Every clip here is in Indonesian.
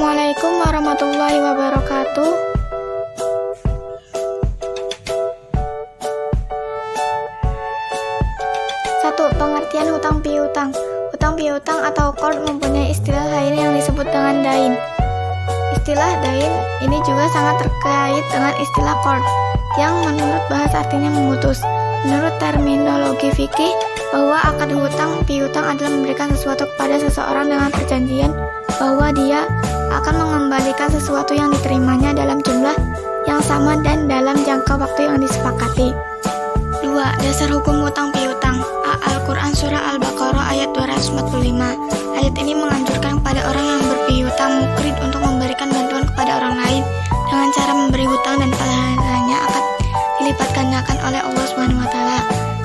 Assalamualaikum warahmatullahi wabarakatuh. Satu, pengertian hutang piutang. Hutang piutang atau qard mempunyai istilah lain yang disebut dengan dain. Istilah dain ini juga sangat terkait dengan istilah qard, yang menurut bahasa artinya memutus. Menurut terminologi fikih, bahwa akad hutang piutang adalah memberikan sesuatu kepada seseorang dengan perjanjian bahwa dia akan mengembalikan sesuatu yang diterimanya dalam jumlah yang sama dan dalam jangka waktu yang disepakati. 2. Dasar hukum hutang piutang. Al-Quran Surah Al-Baqarah ayat 245. Ayat ini menganjurkan kepada orang yang berpiutang mukrid untuk memberikan bantuan kepada orang lain dengan cara memberi hutang dan pahalanya akan dilipat gandakan oleh Allah SWT.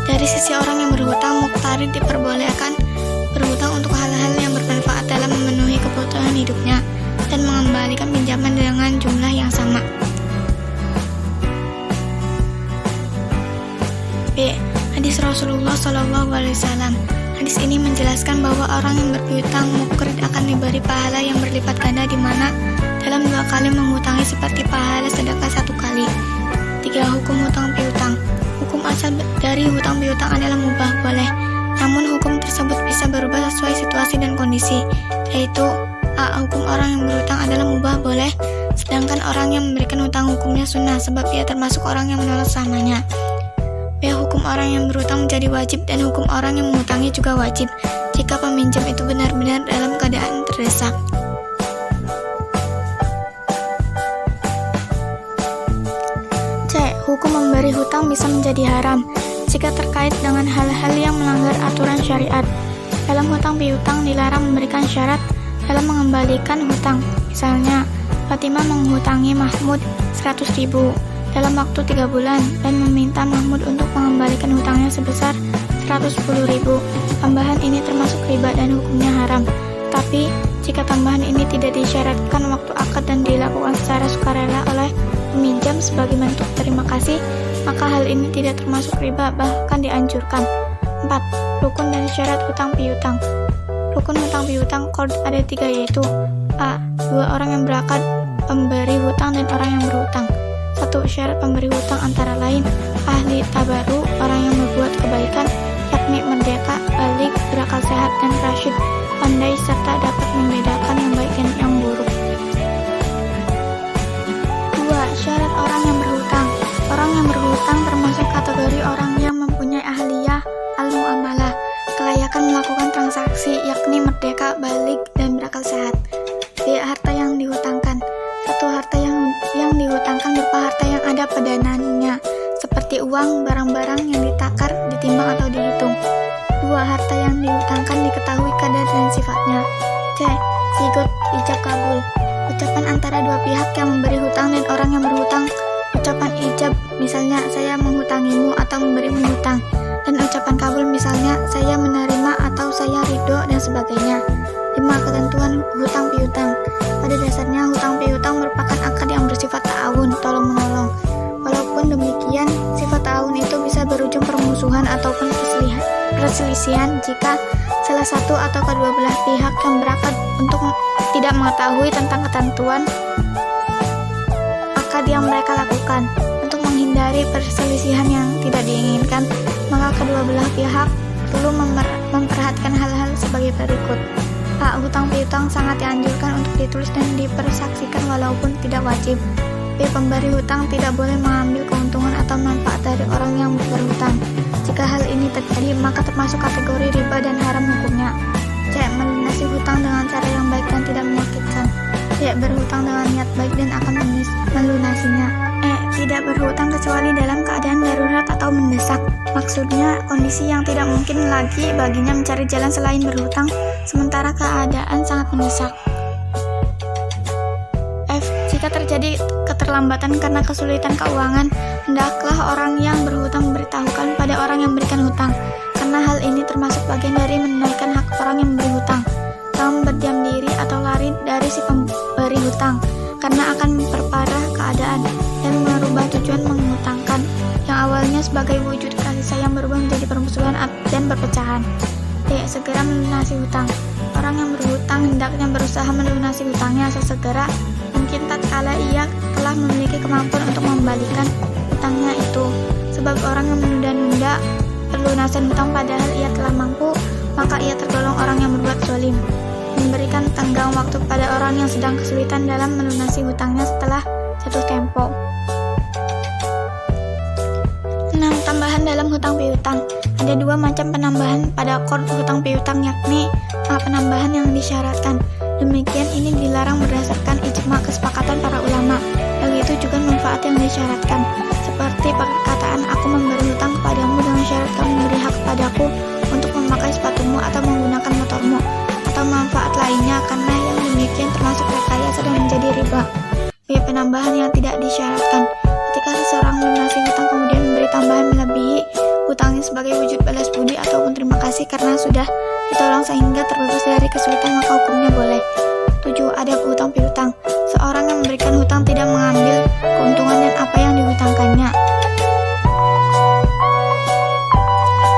Dari sisi orang yang berhutang, muqtarid diperbolehkan berhutang untuk hal-hal yang bermanfaat dalam memenuhi kebutuhan hidupnya dan mengembalikan pinjaman dengan jumlah yang sama. B. Hadis Rasulullah SAW. Hadis ini menjelaskan bahwa orang yang berpiutang mukrid akan diberi pahala yang berlipat ganda di mana dalam 2 kali menghutangi seperti pahala sedekah 1 kali. 3. Hukum hutang piutang. Hukum asal dari hutang piutang adalah mubah, boleh. Namun hukum tersebut bisa berubah sesuai situasi dan kondisi, yaitu A. Hukum orang yang berhutang adalah mubah, boleh, sedangkan orang yang memberikan hutang hukumnya sunnah sebab ia termasuk orang yang menolak samanya. B. Hukum orang yang berhutang menjadi wajib dan hukum orang yang menghutangi juga wajib jika peminjam itu benar-benar dalam keadaan terdesak. C. Hukum memberi hutang bisa menjadi haram jika terkait dengan hal-hal yang melanggar aturan syariat. Dalam hutang piutang dilarang memberikan syarat dalam mengembalikan hutang. Misalnya, Fatimah menghutangi Mahmud 100.000 dalam waktu 3 bulan dan meminta Mahmud untuk mengembalikan hutangnya sebesar 110.000. Tambahan ini termasuk riba dan hukumnya haram. Tapi, jika tambahan ini tidak disyaratkan waktu akad dan dilakukan secara sukarela oleh peminjam sebagai bentuk terima kasih, maka hal ini tidak termasuk riba, bahkan dianjurkan. 4. Rukun dan syarat hutang piutang. Rukun hutang piutang qard ada 3, yaitu A. 2 orang yang berakad, pemberi hutang dan orang yang berhutang. 1. Syarat pemberi hutang antara lain ahli tabaru, orang yang berbuat kebaikan, yakni merdeka, balik, berakal sehat, dan rasyid, pandai serta dapat membedakan yang baik dan yang buruk. 2. Syarat orang yang berhutang. Orang yang berhutang termasuk kategori orang yang mempunyai ahliyah al-mu'amalah, kelayakan melakukan transaksi, yakni merdeka, balik, dan berakal sehat. B. Harta yang dihutangkan. 1. Harta yang dihutangkan berupa harta yang ada padanannya, seperti uang, barang-barang yang ditakar, ditimbang atau dihitung. 2. Harta yang dihutangkan diketahui kadar dan sifatnya. C. Sigot ijab kabul. Ucapan antara 2 pihak yang memberi hutang dan orang yang berhutang. Ucapan ijab, misalnya saya menghutangimu atau memberimu hutang, dan ucapan kabul, misalnya saya menerima atau saya ridho, dan sebagainya. 5. Ketentuan hutang piutang. Pada dasarnya hutang piutang merupakan akad yang bersifat ta'awun, tolong-menolong. Walaupun demikian, sifat ta'awun itu bisa berujung permusuhan ataupun perselisihan jika salah satu atau kedua belah pihak yang berakad untuk tidak mengetahui tentang ketentuan akad yang mereka lakukan. Untuk menghindari perselisihan yang tidak diinginkan, maka kedua belah pihak perlu memperhatikan hal-hal sebagai berikut. A. Hutang piutang sangat dianjurkan untuk ditulis dan dipersaksikan walaupun tidak wajib. B. Pemberi hutang tidak boleh mengambil keuntungan atau manfaat dari orang yang berhutang. Jika hal ini terjadi, maka termasuk kategori riba dan haram hukumnya. C. Melunasi hutang dengan cara yang baik dan tidak menyakitkan. D. Berhutang dengan niat baik dan akan melunasinya. E. Tidak berhutang kecuali dalam keadaan darurat atau mendesak. Maksudnya, kondisi yang tidak mungkin lagi baginya mencari jalan selain berhutang, sementara keadaan sangat mendesak. F. Jika terjadi keterlambatan karena kesulitan keuangan, hendaklah orang yang berhutang memberitahukan pada orang yang memberikan hutang, karena hal ini termasuk bagian dari menunaikan hak orang yang memberi hutang. Kamu berdiam diri atau lari dari si pemberi hutang, karena akan memperparah keadaan dan merubah tujuan menghutangkan, yang awalnya sebagai wujud kasih sayang berubah menjadi permusuhan dan perpecahan. D. Segera melunasi hutang. Orang yang berhutang hendaknya berusaha melunasi hutangnya sesegera mungkin tatkala ia telah memiliki kemampuan untuk mengembalikan hutangnya itu. Sebab orang yang menunda-nunda pelunasan hutang padahal ia telah mampu, maka ia tergolong orang yang berbuat zalim. Memberikan tenggang waktu pada orang yang sedang kesulitan dalam melunasi hutangnya setelah jatuh tempo. 6. Tambahan dalam hutang piutang. Ada dua macam penambahan pada kod hutang piutang, yakni penambahan yang disyaratkan. Demikian ini dilarang berdasarkan ijma kesepakatan para ulama. Begitu juga manfaat yang disyaratkan, seperti perkataan aku memberi hutang kepadamu dengan syarat kamu memberi hak kepadaku untuk memakai sepatumu atau menggunakan motormu, atau manfaat lainnya, karena yang demikian termasuk rekayasa dan menjadi riba. B. Penambahan yang tidak disyaratkan. Ketika seseorang melunasi hutang kemudian memberi tambahan melebihi hutangnya sebagai wujud balas budi ataupun terima kasih karena sudah ditolong sehingga terbebas dari kesulitan, maka hukumnya boleh. 7. Adab hutang piutang. Seorang yang memberikan hutang tidak mengambil keuntungan dan apa yang dihutangkannya.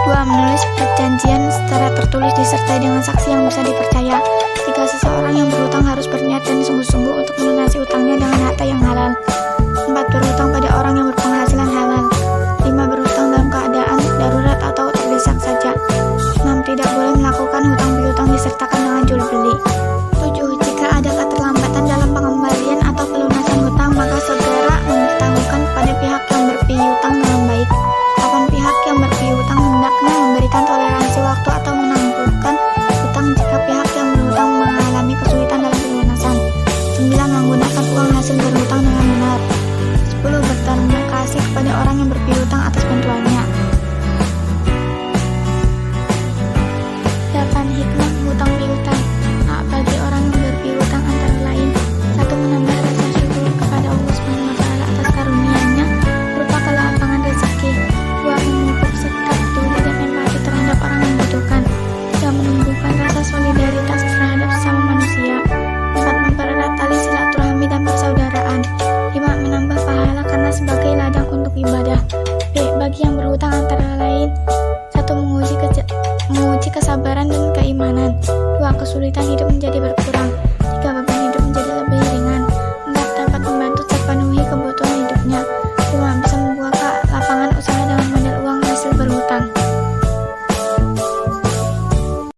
2. Menulis perjanjian secara tertulis disertai dengan saksi yang bisa dipercaya. 3. Seseorang yang berhutang harus berniat dan sungguh-sungguh untuk melunasi hutangnya dengan harta yang halal. 4. Berhutang pada orang yang berpenghasilan halal. 5. Berhutang dalam keadaan darurat atau terdesak saja. 6. Tidak boleh melakukan hutang piutang disertakan dengan jual beli. 7. Jika ada keterlambatan dalam pengembalian atau pelunasan hutang, maka segera memberitahukan kepada pihak yang berpiutang dengan baik. 8. Pihak yang berpiutang hendaknya memberikan toleransi waktu atau menangguhkan hutang jika pihak yang berhutang mengalami kesulitan dalam pelunasan. 9. Menggunakan uang hasil berhutang dengan benar. 10. Berterima kasih kepada orang yang berpiutang atas bantuannya. 8. Hikmah hutang piutang. Bagi orang yang berpiutang antara lain: 1. Menambah rasa syukur kepada Allah SWT atas karunia-Nya berupa kelapangan rezeki. 2. Memupuk sikap peduli dan empati terhadap orang yang membutuhkan. 3. Menumbuhkan rasa solidaritas terhadap sesama manusia. 4. Mempererat tali silaturahmi dan persaudaraan. 5. Menambah pahala karena sebagai ladang untuk ibadah. B. Bagi yang berhutang antara lain: 1. Menguji kesabaran dan keimanan. 2. Kesulitan hidup menjadi berkurang.